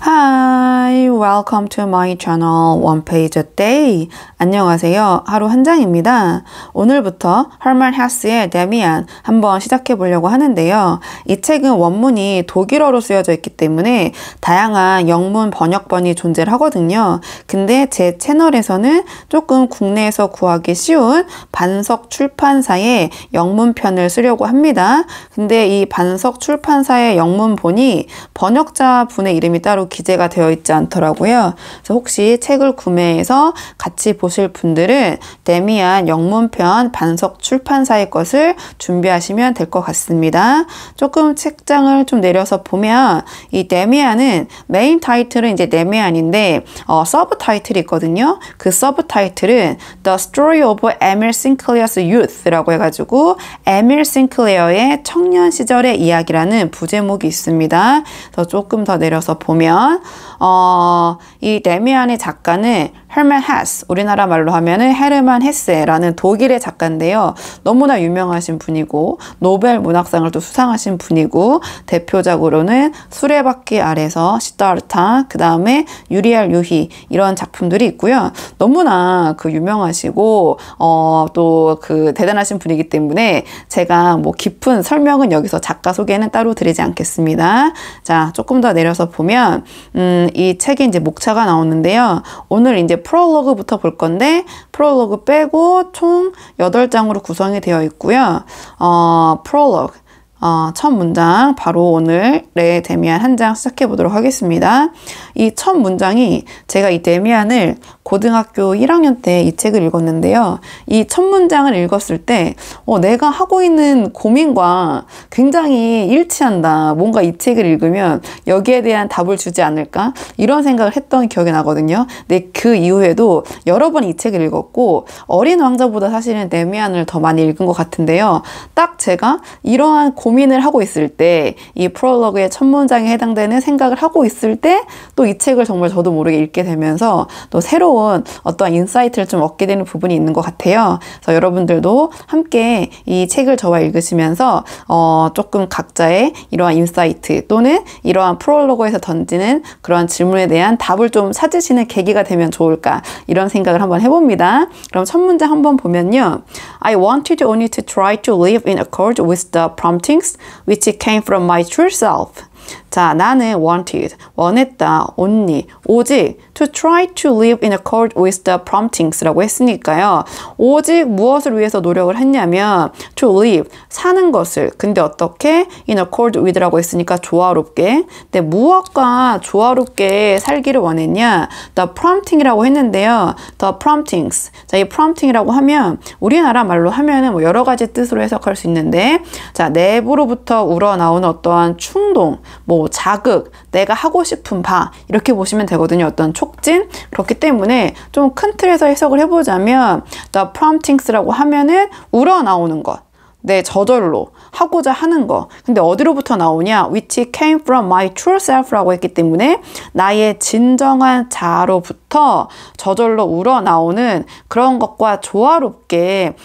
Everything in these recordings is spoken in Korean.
Hi, welcome to my channel One Page a Day. 안녕하세요. 하루 한 장입니다. 오늘부터 허먼 헤스의 데미안 한번 시작해 보려고 하는데요. 이 책은 원문이 독일어로 쓰여져 있기 때문에 다양한 영문 번역본이 존재를 하거든요. 근데 제 채널에서는 조금 국내에서 구하기 쉬운 반석 출판사의 영문편을 쓰려고 합니다. 근데 이 반석 출판사의 영문본이 번역자 분의 이름이 따로 기재가 되어 있지 않더라고요. 그래서 혹시 책을 구매해서 같이 보실 분들은 데미안 영문편 반석 출판사의 것을 준비하시면 될 것 같습니다. 조금 책장을 좀 내려서 보면 이 데미안은 메인 타이틀은 이제 데미안인데 서브 타이틀이 있거든요. 그 서브 타이틀은 The Story of Emil Sinclair's Youth라고 해가지고 에밀 싱클레어의 청년 시절의 이야기라는 부제목이 있습니다. 그래서 조금 더 내려서 보면 이 데미안의 작가는 헤르만 헤스, 우리나라 말로 하면은 헤르만 헤세라는 독일의 작가인데요. 너무나 유명하신 분이고 노벨 문학상을 또 수상하신 분이고 대표작으로는 수레바퀴 아래서 시다르타, 그 다음에 유리알 유희 이런 작품들이 있고요. 너무나 유명하시고 또 대단하신 분이기 때문에 제가 뭐 깊은 설명은 여기서 작가 소개는 따로 드리지 않겠습니다. 자, 조금 더 내려서 보면 이 책에 이제 목차가 나오는데요. 오늘 이제 프롤로그부터 볼 건데 프롤로그 빼고 총 8장으로 구성이 되어 있고요. 프롤로그 첫 문장 바로 오늘의 데미안 한 장 시작해 보도록 하겠습니다. 이 첫 문장이 제가 이 데미안을 고등학교 1학년 때 이 책을 읽었는데요. 이 첫 문장을 읽었을 때 내가 하고 있는 고민과 굉장히 일치한다. 뭔가 이 책을 읽으면 여기에 대한 답을 주지 않을까? 이런 생각을 했던 기억이 나거든요. 근데 그 이후에도 여러 번 이 책을 읽었고 어린 왕자보다 사실은 데미안을 더 많이 읽은 것 같은데요. 딱 제가 이러한 고민을 하고 있을 때 이 프롤로그의 첫 문장에 해당되는 생각을 하고 있을 때 또 이 책을 정말 저도 모르게 읽게 되면서 또 새로운 어떤 인사이트를 좀 얻게 되는 부분이 있는 것 같아요. 그래서 여러분들도 함께 이 책을 저와 읽으시면서 조금 각자의 이러한 인사이트 또는 이러한 프롤로그에서 던지는 그러한 질문에 대한 답을 좀 찾으시는 계기가 되면 좋을까 이런 생각을 한번 해봅니다. 그럼 첫 문장 한번 보면요. I wanted only to try to live in accord with the promptings which came from my true self. 자, 나는 wanted, 원했다, only, 오직 to try to live in accord with the promptings라고 했으니까요. 오직 무엇을 위해서 노력을 했냐면 to live, 사는 것을. 근데 어떻게? in accord with라고 했으니까 조화롭게. 근데 무엇과 조화롭게 살기를 원했냐? the prompting이라고 했는데요. the promptings. 자, 이 prompting이라고 하면 우리나라 말로 하면은 뭐 여러 가지 뜻으로 해석할 수 있는데 자, 내부로부터 우러나오는 어떠한 충동, 뭐 자극, 내가 하고 싶은 바 이렇게 보시면 되거든요. 어떤 촉진. 그렇기 때문에 좀 큰 틀에서 해석을 해보자면 the promptings라고 하면은 우러나오는 것. 내 저절로 하고자 하는 거. 근데 어디로부터 나오냐? Which came from my true self라고 했기 때문에 나의 진정한 자아로부터 저절로 우러나오는 그런 것과 조화롭게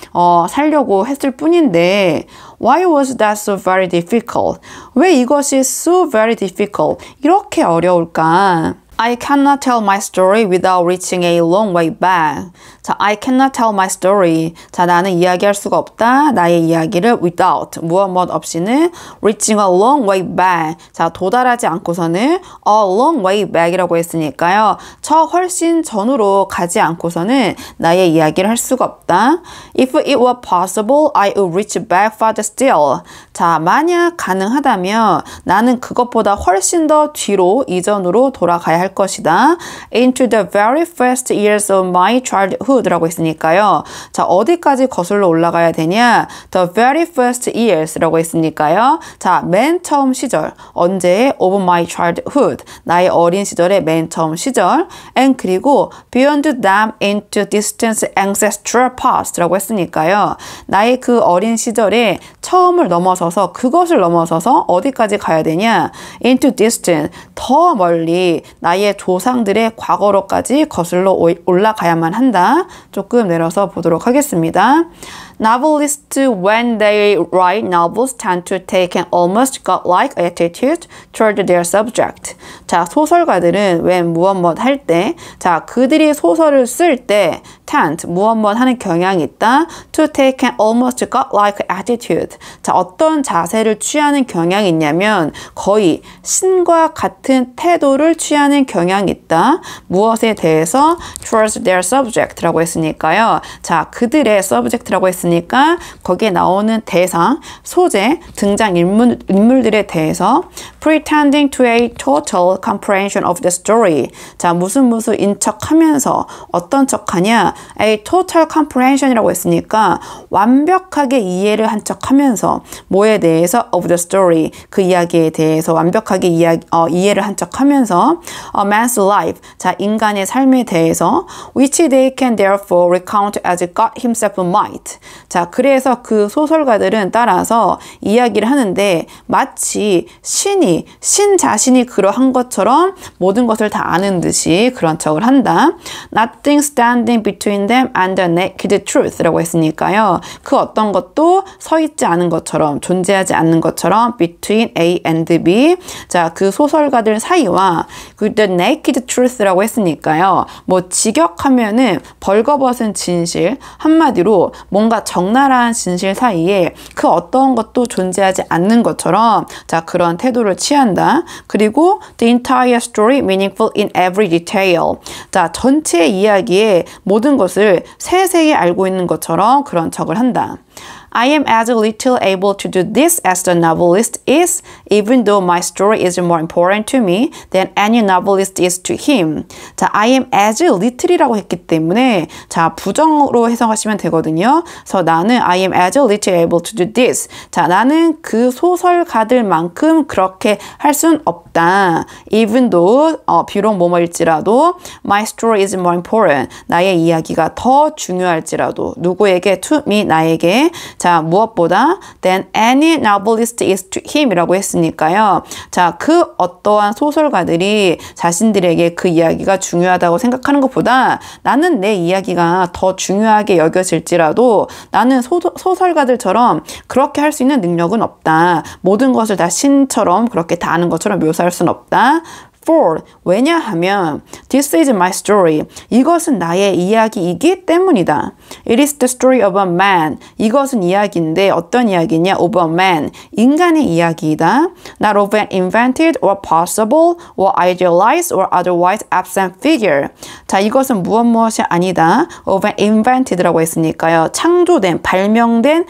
살려고 했을 뿐인데 Why was that so very difficult? 왜 이것이 so very difficult? 이렇게 어려울까? I cannot tell my story without reaching a long way back. 자, I cannot tell my story. 자, 나는 이야기할 수가 없다. 나의 이야기를 without, 무엇 없이는 reaching a long way back. 자, 도달하지 않고서는 a long way back이라고 했으니까요. 저 훨씬 전으로 가지 않고서는 나의 이야기를 할 수가 없다. If it were possible, I would reach back farther still. 자, 만약 가능하다면 나는 그것보다 훨씬 더 뒤로, 이전으로 돌아가야 할 것이다. Into the very first years of my childhood라고 했으니까요. 자, 어디까지 거슬러 올라가야 되냐? The very first years라고 했으니까요. 자, 맨 처음 시절. 언제? Of my childhood. 나의 어린 시절의 맨 처음 시절. And 그리고 beyond them into distant ancestral past라고 했으니까요. 나의 그 어린 시절의 처음을 넘어서서 그것을 넘어서서 어디까지 가야 되냐? Into distant. 더 멀리 나의 조상들의 과거로까지 거슬러 올라가야만 한다. 조금 내려서 보도록 하겠습니다. Novelists, when they write novels, tend to take an almost godlike attitude toward their subject. 자, 소설가들은 when 무엇 할 때, 자, 그들이 소설을 쓸 때 tend, 무엇 하는 경향이 있다. to take an almost godlike attitude. 자, 어떤 자세를 취하는 경향이 있냐면 거의 신과 같은 태도를 취하는 경향이 있다. 무엇에 대해서? towards their subject라고 했으니까요. 자, 그들의 subject라고 했으니까 거기에 나오는 대상, 소재, 등장 인물들에 대해서 pretending to a total comprehension of the story. 자, 무슨 인척하면서 어떤 척하냐? a total comprehension이라고 했으니까 완벽하게 이해를 한 척하면서 뭐에 대해서 of the story, 그 이야기에 대해서 완벽하게 이해를 한 척하면서 a man's life, 자, 인간의 삶에 대해서 which they can therefore recount as God himself might. 자, 그래서 그 소설가들은 따라서 이야기를 하는데 마치 신 자신이 그러한 것처럼 모든 것을 다 아는 듯이 그런 척을 한다. Nothing standing between them and the naked truth라고 했으니까요. 그 어떤 것도 서 있지 않은 것처럼, 존재하지 않는 것처럼 between A and B. 자, 그 소설가들 사이와 그 the naked truth라고 했으니까요. 뭐 직역하면은 벌거벗은 진실, 한마디로 뭔가 적나라한 진실 사이에 그 어떤 것도 존재하지 않는 것처럼, 자, 그런 태도를 취한다. 그리고 the entire story meaningful in every detail. 자, 전체 이야기의 모든 것을 세세히 알고 있는 것처럼 그런 척을 한다. I am as little able to do this as the novelist is, even though my story is more important to me than any novelist is to him. 자, I am as little이라고 했기 때문에 자, 부정으로 해석하시면 되거든요. 그래서 나는 I am as little able to do this. 자, 나는 그 소설가들만큼 그렇게 할 순 없다. Even though, 비록 뭐뭐일지라도 my story is more important. 나의 이야기가 더 중요할지라도 누구에게? to me, 나에게. 자, 무엇보다 than any novelist is to him 이라고 했으니까요. 자, 그 어떠한 소설가들이 자신들에게 그 이야기가 중요하다고 생각하는 것보다 나는 내 이야기가 더 중요하게 여겨질지라도 나는 소설가들처럼 그렇게 할 수 있는 능력은 없다. 모든 것을 다 신처럼 그렇게 다 아는 것처럼 묘사할 수는 없다. For, 왜냐하면 this is my story. 이것은 나의 이야기이기 때문이다. It is the story of a man. 이것은 이야기인데 어떤 이야기냐? Of a man. 인간의 이야기이다. Not of an invented or possible or idealized or otherwise absent figure. 자, 이것은 무엇이 아니다. Of an invented라고 했으니까요. 창조된, 발명된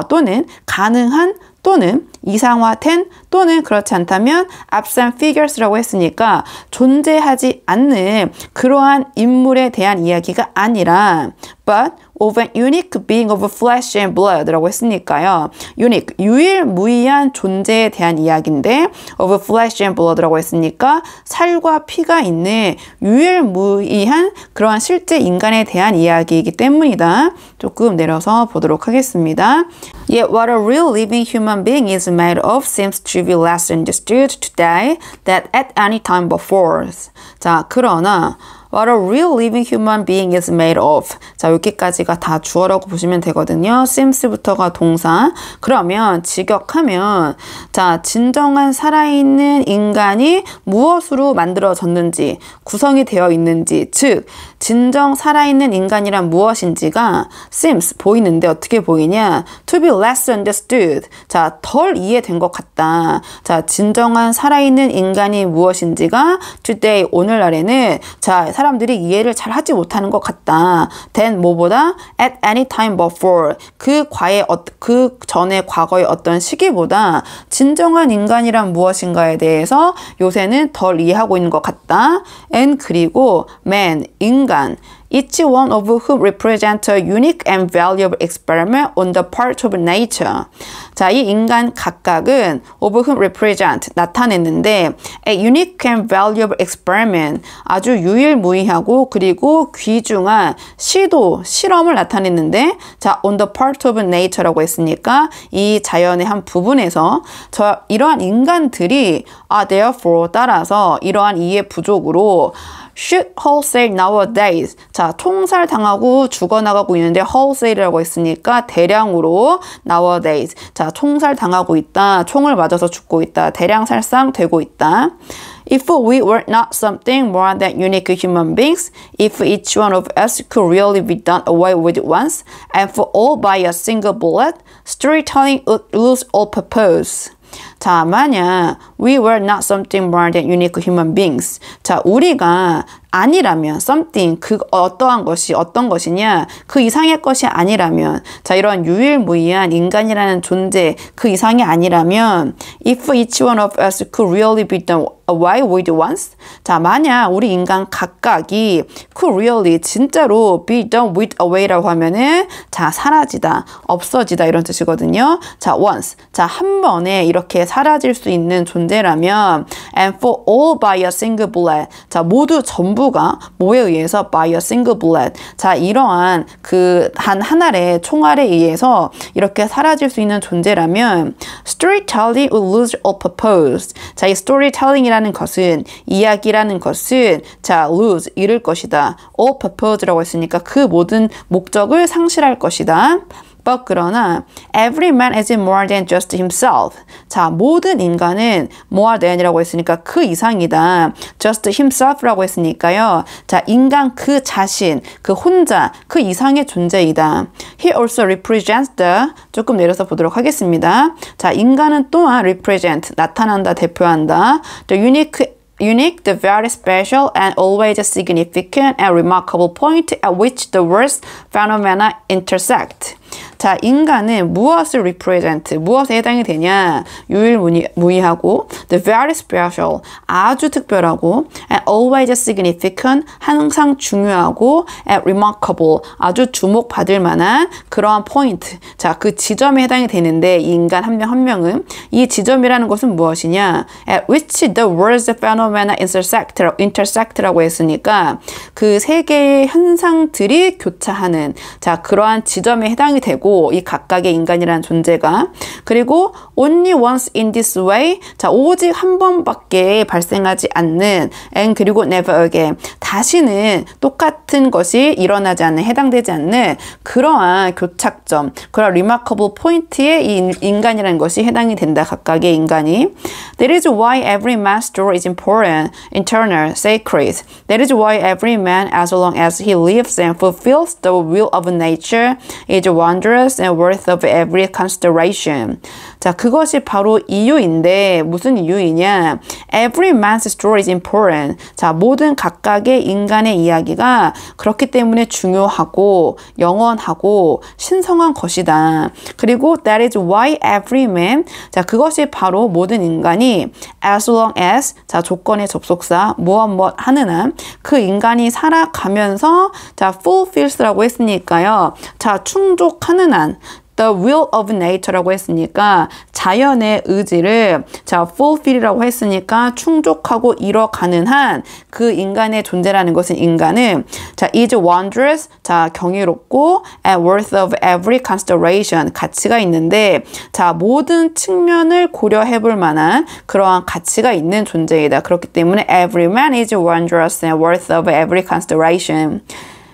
또는 가능한 또는 이상화된 또는 그렇지 않다면 absent figures라고 했으니까 존재하지 않는 그러한 인물에 대한 이야기가 아니라 but of an unique being of flesh and blood라고 했으니까요. unique, 유일무이한 존재에 대한 이야기인데 of flesh and blood라고 했으니까 살과 피가 있는 유일무이한 그러한 실제 인간에 대한 이야기이기 때문이다. 조금 내려서 보도록 하겠습니다. Yet what a real living human being is made of seems to be less understood today than at any time before. 자, 그러나 What a real living human being is made of. 자, 여기까지가 다 주어라고 보시면 되거든요. seems부터가 동사. 그러면 직역하면 자, 진정한 살아있는 인간이 무엇으로 만들어졌는지, 구성이 되어 있는지, 즉 진정 살아있는 인간이란 무엇인지가 seems, 보이는데 어떻게 보이냐? To be less understood. 자, 덜 이해된 것 같다. 자, 진정한 살아있는 인간이 무엇인지가 today, 오늘날에는 자, 사람들이 이해를 잘 하지 못하는 것 같다. than 뭐보다 at any time before. 그 전에 과거의 어떤 시기보다 진정한 인간이란 무엇인가에 대해서 요새는 덜 이해하고 있는 것 같다. and 그리고 man, 인간. Each one of whom represent a unique and valuable experiment on the part of nature. 자, 이 인간 각각은 of whom represent, 나타냈는데 a unique and valuable experiment, 아주 유일무이하고 그리고 귀중한 실험을 나타냈는데 자, on the part of nature라고 했으니까 이 자연의 한 부분에서 이러한 인간들이 therefore 따라서 이러한 이해 부족으로 should wholesale nowadays. 자, 자, 총살당하고 죽어나가고 있는데 wholesale이라고 했으니까 대량으로 nowadays. 자, 총살당하고 있다. 총을 맞아서 죽고 있다. 대량 살상되고 있다. If we were not something more than unique human beings, if each one of us could really be done away with once and for all by a single bullet, storytelling would lose all purpose. 자, 만약 we were not something more than unique human beings. 자, 우리가 아니라면 something 그 어떠한 것이 어떤 것이냐 그 이상의 것이 아니라면 자 이런 유일무이한 인간이라는 존재 그 이상이 아니라면 if each one of us could really be done away with once 자 만약 우리 인간 각각이 could really 진짜로 be done with away라고 하면은 자 사라지다 없어지다 이런 뜻이거든요. 자 once 자 한 번에 이렇게 사라질 수 있는 존재라면 and for all by a single bullet 자 모두 전부 뭐에 의해서 by a single bullet. 자, 이러한 그 단 한 알의 총알에 의해서 이렇게 사라질 수 있는 존재라면 storytelling will lose all purpose. 자, 이 storytelling이라는 것은 이야기라는 것은 자, lose 잃을 것이다. all purpose라고 했으니까 그 모든 목적을 상실할 것이다. But 그러나 every man is more than just himself. 자, 모든 인간은 more than이라고 했으니까 그 이상이다. just himself라고 했으니까요. 자, 인간 그 자신, 그 혼자, 그 이상의 존재이다. He also represents the 조금 내려서 보도록 하겠습니다. 자, 인간은 또한 represent 나타난다, 대표한다. The unique, the very special and always significant and remarkable point at which the world's phenomena intersect. 자, 인간은 무엇을 represent, 무엇에 해당이 되냐? 유일무이하고 the very special, 아주 특별하고 and always significant, 항상 중요하고 and remarkable, 아주 주목받을 만한 그러한 포인트. 자, 그 지점에 해당이 되는데 이 인간 한 명 한 명은 이 지점이라는 것은 무엇이냐? At which the world's phenomena intersect라고 했으니까 그 세 개의 현상들이 교차하는 자, 그러한 지점에 해당이 되고 이 각각의 인간이라는 존재가 그리고 only once in this way 자 오직 한 번밖에 발생하지 않는 and 그리고 never again 다시는 똑같은 것이 일어나지 않는 해당되지 않는 그러한 교착점 그런 remarkable point에 이 인간이라는 것이 해당이 된다 각각의 인간이 That is why every man's story is important, internal, sacred. That is why every man as long as he lives and fulfills the will of nature is wondrous and worth of every consideration. 자, 그것이 바로 이유인데 무슨 이유이냐? Every man's story is important. 자, 모든 각각의 인간의 이야기가 그렇기 때문에 중요하고 영원하고 신성한 것이다. 그리고 that is why every man. 자, 그것이 바로 모든 인간이 as long as 자, 조건의 접속사 무엇 하는 한 그 인간이 살아가면서 자, fulfills라고 했으니까요. 자, 충족하는 한 The will of nature라고 했으니까 자연의 의지를 자 fulfill이라고 했으니까 충족하고 이뤄가는 한 그 인간의 존재라는 것은 인간은 자 is wondrous 자 경이롭고 and worth of every consideration 가치가 있는데 자 모든 측면을 고려해 볼 만한 그러한 가치가 있는 존재이다. 그렇기 때문에 every man is wondrous and worth of every consideration.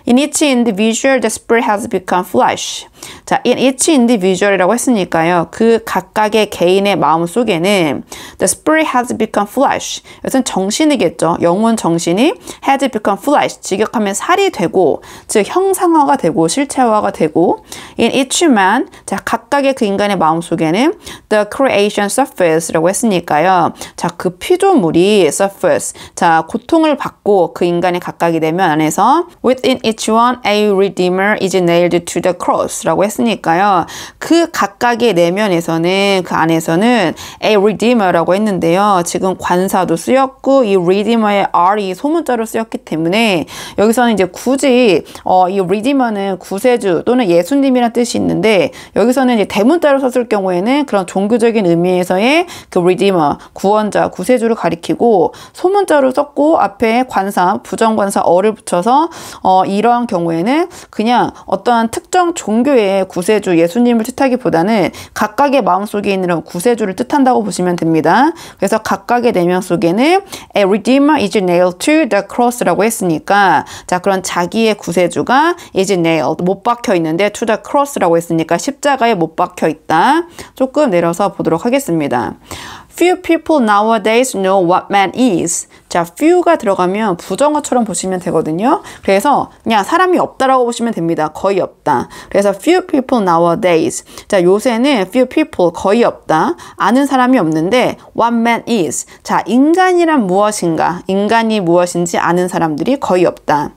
In each individual, the spirit has become flesh. 자, in each individual이라고 했으니까요. 그 각각의 개인의 마음 속에는 the spirit has become flesh. 이것은 정신이겠죠. 영혼 정신이 has become flesh. 직역하면 살이 되고, 즉 형상화가 되고 실체화가 되고 in each man, 자, 각각의 그 인간의 마음 속에는 the creation surface라고 했으니까요. 자, 그 피조물이 surface. 자, 고통을 받고 그 인간의 각각이 되면 안에서 within each one a redeemer is nailed to the cross. 라고 했으니까요. 그 각각의 내면에서는 그 안에서는 a redeemer라고 했는데요. 지금 관사도 쓰였고 이 redeemer의 R이 소문자로 쓰였기 때문에 여기서는 이제 굳이 이 redeemer는 구세주 또는 예수님이라는 뜻이 있는데 여기서는 이제 대문자로 썼을 경우에는 그런 종교적인 의미에서의 그 redeemer 구원자 구세주를 가리키고 소문자로 썼고 앞에 관사 부정관사 어를 붙여서 이러한 경우에는 그냥 어떠한 특정 종교의 별도의 구세주 예수님을 뜻하기보다는 각각의 마음속에 있는 구세주를 뜻한다고 보시면 됩니다. 그래서 각각의 내면 속에는 A redeemer is nailed to the cross라고 했으니까 자 그런 자기의 구세주가 is nailed 못 박혀 있는데 to the cross라고 했으니까 십자가에 못 박혀 있다. 조금 내려서 보도록 하겠습니다. Few people nowadays know what man is. 자, few가 들어가면 부정어처럼 보시면 되거든요. 그래서 그냥 사람이 없다라고 보시면 됩니다. 거의 없다. 그래서 few people nowadays. 자, 요새는 few people 거의 없다. 아는 사람이 없는데 what man is. 자, 인간이란 무엇인가? 인간이 무엇인지 아는 사람들이 거의 없다.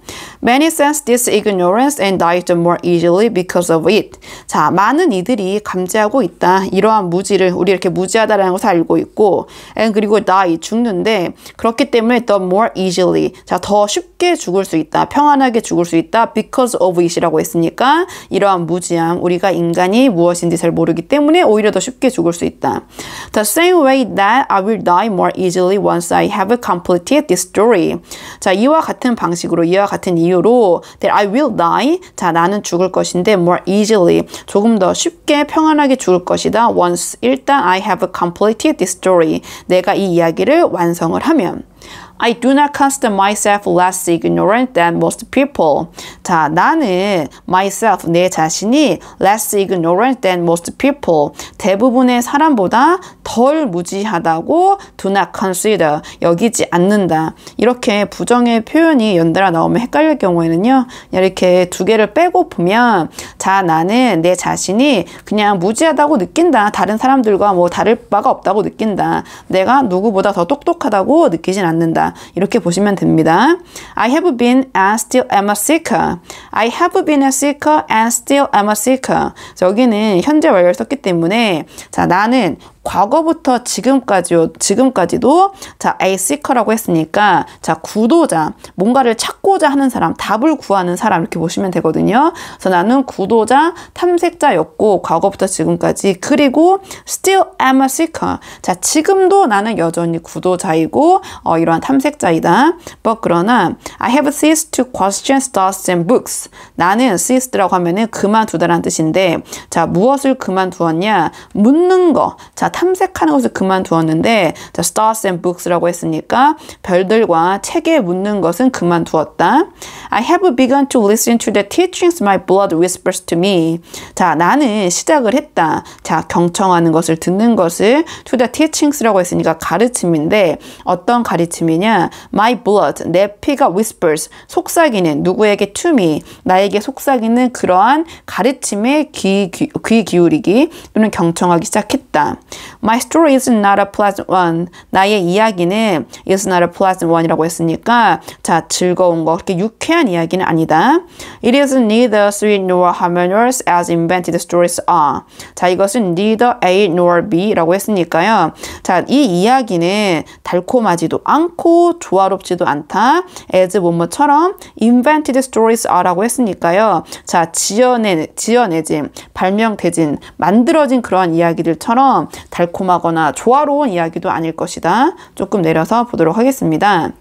Many sense this ignorance and die more easily because of it. 자, 많은 이들이 감지하고 있다. 이러한 무지를 우리 이렇게 무지하다라는 것을 알고 있고 and 그리고 die 죽는데 그렇기 때문에 the more easily 자, 더 쉽게 죽을 수 있다. 평안하게 죽을 수 있다. because of it이라고 했으니까 이러한 무지함 우리가 인간이 무엇인지 잘 모르기 때문에 오히려 더 쉽게 죽을 수 있다. The same way that I will die more easily once I have completed this story. 자, 이와 같은 방식으로 이와 같은 이유로 that I will die 자, 나는 죽을 것인데 more easily 조금 더 쉽게 평안하게 죽을 것이다. once 일단 I have completed this story 내가 이 이야기를 완성을 하면 I do not consider myself less ignorant than most people. 자, 나는 myself, 내 자신이 less ignorant than most people. 대부분의 사람보다 덜 무지하다고 do not consider, 여기지 않는다. 이렇게 부정의 표현이 연달아 나오면 헷갈릴 경우에는요. 이렇게 두 개를 빼고 보면 자, 나는 내 자신이 그냥 무지하다고 느낀다. 다른 사람들과 뭐 다를 바가 없다고 느낀다. 내가 누구보다 더 똑똑하다고 느끼진 않는다. 이렇게 보시면 됩니다. I have been and still am a seeker. I have been a seeker and still am a seeker. 여기는 현재 완료를 썼기 때문에 자, 나는 과거부터 지금까지도 자, a seeker라고 했으니까 자, 구도자, 뭔가를 찾고자 하는 사람, 답을 구하는 사람 이렇게 보시면 되거든요. 그래서 나는 구도자, 탐색자였고 과거부터 지금까지 그리고 still am a seeker. 자, 지금도 나는 여전히 구도자이고 이러한 탐색자이다. But 그러나 I have ceased to question stars and books. 나는 ceased라고 하면은 그만두다라는 뜻인데 자, 무엇을 그만두었냐? 묻는 거. 자, 탐색하는 것을 그만두었는데 자, stars and books라고 했으니까 별들과 책에 묻는 것은 그만두었다. I have begun to listen to the teachings my blood whispers to me. 자, 나는 시작을 했다. 자, 경청하는 것을 듣는 것을 to the teachings라고 했으니까 가르침인데 어떤 가르침이냐? My blood, 내 피가 whispers, 속삭이는 누구에게 to me, 나에게 속삭이는 그러한 가르침에 귀 기울이기 또는 경청하기 시작했다. My story is not a pleasant one. 나의 이야기는 is not a pleasant one이라고 했으니까 자, 즐거운 거, 그렇게 유쾌한 이야기는 아니다. It is neither sweet nor harmonious as invented stories are. 자, 이것은 neither A nor B라고 했으니까요. 자, 이 이야기는 달콤하지도 않고 조화롭지도 않다. as 뭐뭐처럼 invented stories are라고 했으니까요. 자, 지어내진, 발명되진, 만들어진 그러한 이야기들처럼 달콤하거나 조화로운 이야기도 아닐 것이다. 조금 내려서 보도록 하겠습니다.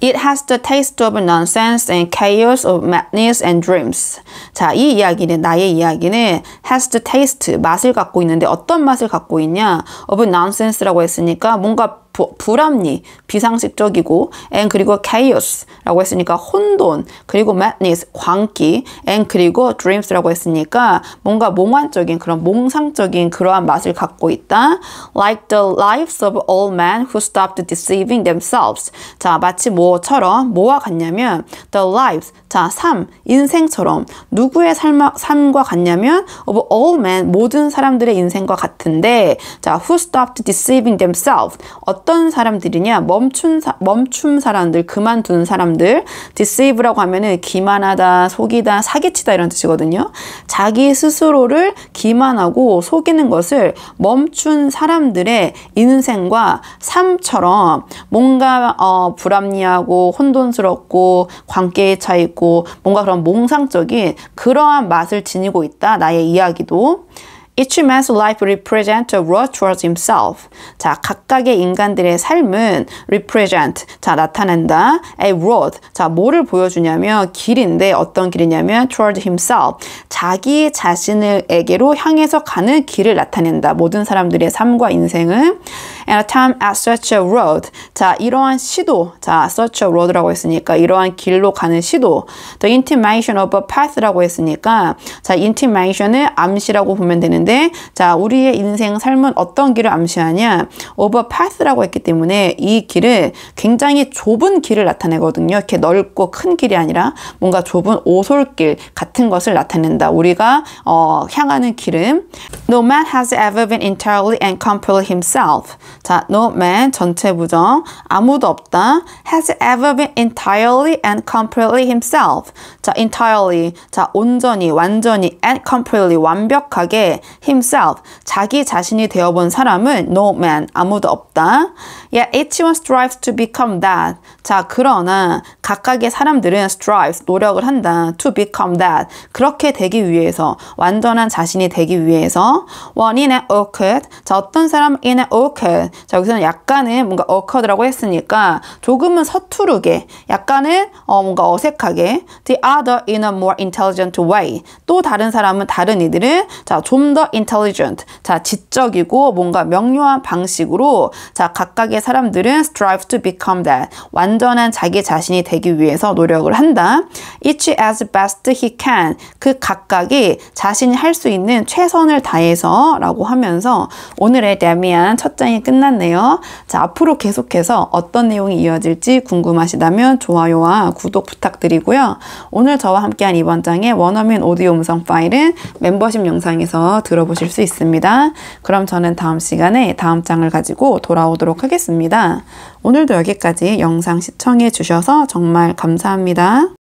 It has the taste of nonsense and chaos of madness and dreams. 자, 이 이야기는, 나의 이야기는 has the taste, 맛을 갖고 있는데 어떤 맛을 갖고 있냐? of nonsense라고 했으니까 뭔가 불합리, 비상식적이고 and 그리고 chaos라고 했으니까 혼돈, 그리고 madness, 광기 and 그리고 dreams라고 했으니까 뭔가 몽환적인 그런 몽상적인 그러한 맛을 갖고 있다. Like the lives of all men who stopped deceiving themselves. 자, 마치 뭐와 같냐면 the lives, 자, 삶, 인생처럼 누구의 삶과 같냐면 of all men, 모든 사람들의 인생과 같은데 자, who stopped deceiving themselves. 어떤 사람들이냐? 멈춘 사람들, 그만둔 사람들. deceive라고 하면은 기만하다, 속이다, 사기치다 이런 뜻이거든요. 자기 스스로를 기만하고 속이는 것을 멈춘 사람들의 인생과 삶처럼 뭔가 불합리하고 혼돈스럽고 관계에 차 있고 뭔가 그런 몽상적인 그러한 맛을 지니고 있다. 나의 이야기도. Each man's life represents a road towards himself. 자, 각각의 인간들의 삶은 represent, 자, 나타낸다. A road, 자, 뭐를 보여주냐면 길인데 어떤 길이냐면 toward himself, 자기 자신에게로 향해서 가는 길을 나타낸다. 모든 사람들의 삶과 인생은 And a time at such a road, 자, 이러한 시도, 자, such a road라고 했으니까 이러한 길로 가는 시도. The intimation of a path라고 했으니까 자, intimation을 암시라고 보면 되는데 자, 우리의 인생 삶은 어떤 길을 암시하냐? of a path라고 했기 때문에 이 길을 굉장히 좁은 길을 나타내거든요. 이렇게 넓고 큰 길이 아니라 뭔가 좁은 오솔길 같은 것을 나타낸다. 우리가 향하는 길은 No man has ever been entirely and completely himself. 자, no man 전체 부정 아무도 없다. has ever been entirely and completely himself. 자, entirely 자, 온전히 완전히 and completely 완벽하게 himself 자기 자신이 되어본 사람은 no man 아무도 없다. Yet each one strives to become that. 자, 그러나 각각의 사람들은 strives 노력을 한다. to become that 그렇게 되기 위해서 완전한 자신이 되기 위해서 one in an awkward 자, 어떤 사람은 in an awkward 자, 여기서는 약간은 뭔가 awkward라고 했으니까 조금은 서투르게 약간은 뭔가 어색하게 the other in a more intelligent way 또 다른 사람은 다른 이들은 자, 좀 더 intelligent 자, 지적이고 뭔가 명료한 방식으로 자, 각각의 사람들은 strive to become that 완전한 자기 자신이 되기 위해서 노력을 한다. Each as best he can 그 각각이 자신이 할 수 있는 최선을 다해서 라고 하면서 오늘의 데미안 첫 장이 끝났네요. 자, 앞으로 계속해서 어떤 내용이 이어질지 궁금하시다면 좋아요와 구독 부탁드리고요. 오늘 저와 함께한 이번 장의 원어민 오디오 음성 파일은 멤버십 영상에서 들어보실 수 있습니다. 그럼 저는 다음 시간에 다음 장을 가지고 돌아오도록 하겠습니다. 오늘도 여기까지 영상 시청해 주셔서 정말 감사합니다.